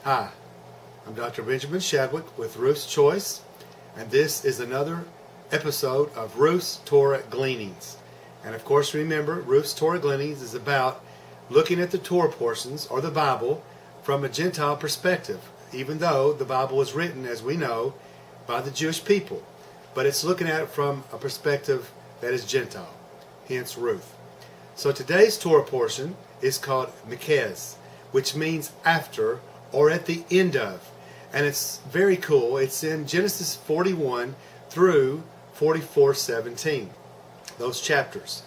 Hi, I'm Dr. Benjamin Shadwick with Ruth's Choice, and this is another episode of Ruth's Torah Gleanings. And of course, remember, Ruth's Torah Gleanings is about looking at the Torah portions, or the Bible, from a Gentile perspective, even though the Bible was written, as we know, by the Jewish people. But it's looking at it from a perspective that is Gentile, hence Ruth. So today's Torah portion is called Miketz, which means after or at the end of. And it's very cool. It's in Genesis 41 through 44:17, those chapters.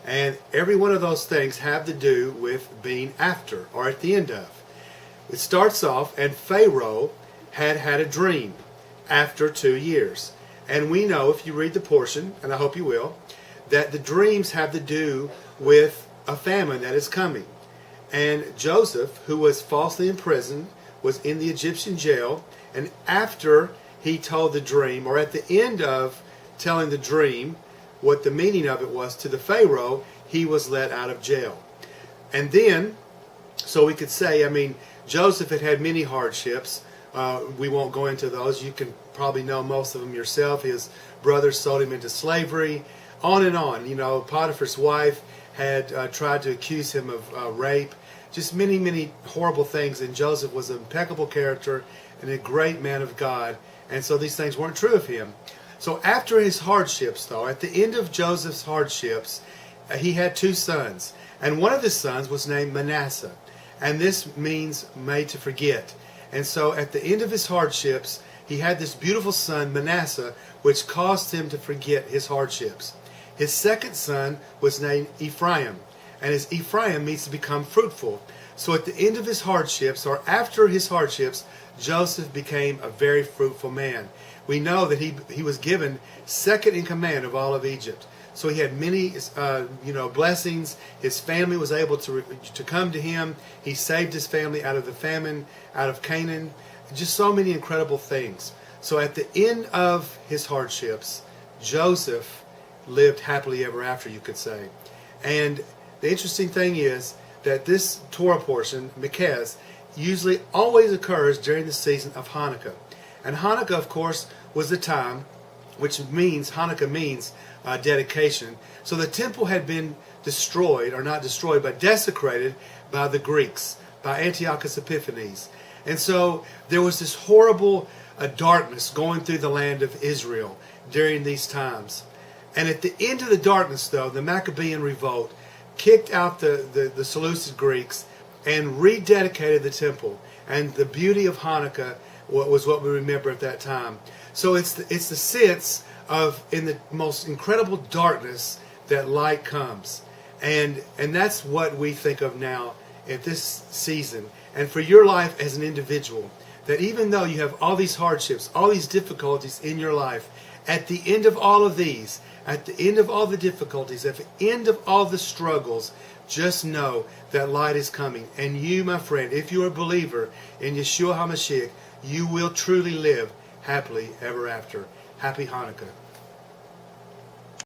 And every one of those things have to do with being after or at the end of. It starts off, and Pharaoh had a dream after 2 years. And we know, if you read the portion, and I hope you will, that the dreams have to do with a famine that is coming. And Joseph, who was falsely imprisoned, was in the Egyptian jail. And after he told the dream, or at the end of telling the dream, what the meaning of it was to the Pharaoh, he was let out of jail. And then, so we could say, Joseph had many hardships. We won't go into those. You can probably know most of them yourself. His brothers sold him into slavery, on and on. Potiphar's wife had tried to accuse him of rape. Just many, many horrible things. And Joseph was an impeccable character and a great man of God. And so these things weren't true of him. So after his hardships, though, at the end of Joseph's hardships, he had 2 sons. And one of his sons was named Manasseh. And this means made to forget. And so at the end of his hardships, he had this beautiful son, Manasseh, which caused him to forget his hardships. His second son was named Ephraim. And as Ephraim means to become fruitful. So at the end of his hardships, or after his hardships, Joseph became a very fruitful man. We know that he was given second in command of all of Egypt. So he had many blessings. His family was able to come to him. He saved his family out of the famine, out of Canaan. Just so many incredible things. So at the end of his hardships, Joseph lived happily ever after, you could say. And the interesting thing is that this Torah portion, Miketz, usually always occurs during the season of Hanukkah. And Hanukkah, of course, was the time, Hanukkah means dedication. So the temple had been destroyed, or not destroyed, but desecrated by the Greeks, by Antiochus Epiphanes. And so there was this horrible darkness going through the land of Israel during these times. And at the end of the darkness, though, the Maccabean revolt kicked out the Seleucid Greeks and rededicated the temple. And the beauty of Hanukkah was what we remember at that time. So it's the sense of, in the most incredible darkness, that light comes. And that's what we think of now at this season. And for your life as an individual, that even though you have all these hardships, all these difficulties in your life, at the end of all of these, at the end of all the difficulties, at the end of all the struggles, just know that light is coming. And you, my friend, if you're a believer in Yeshua HaMashiach, you will truly live happily ever after. Happy Hanukkah.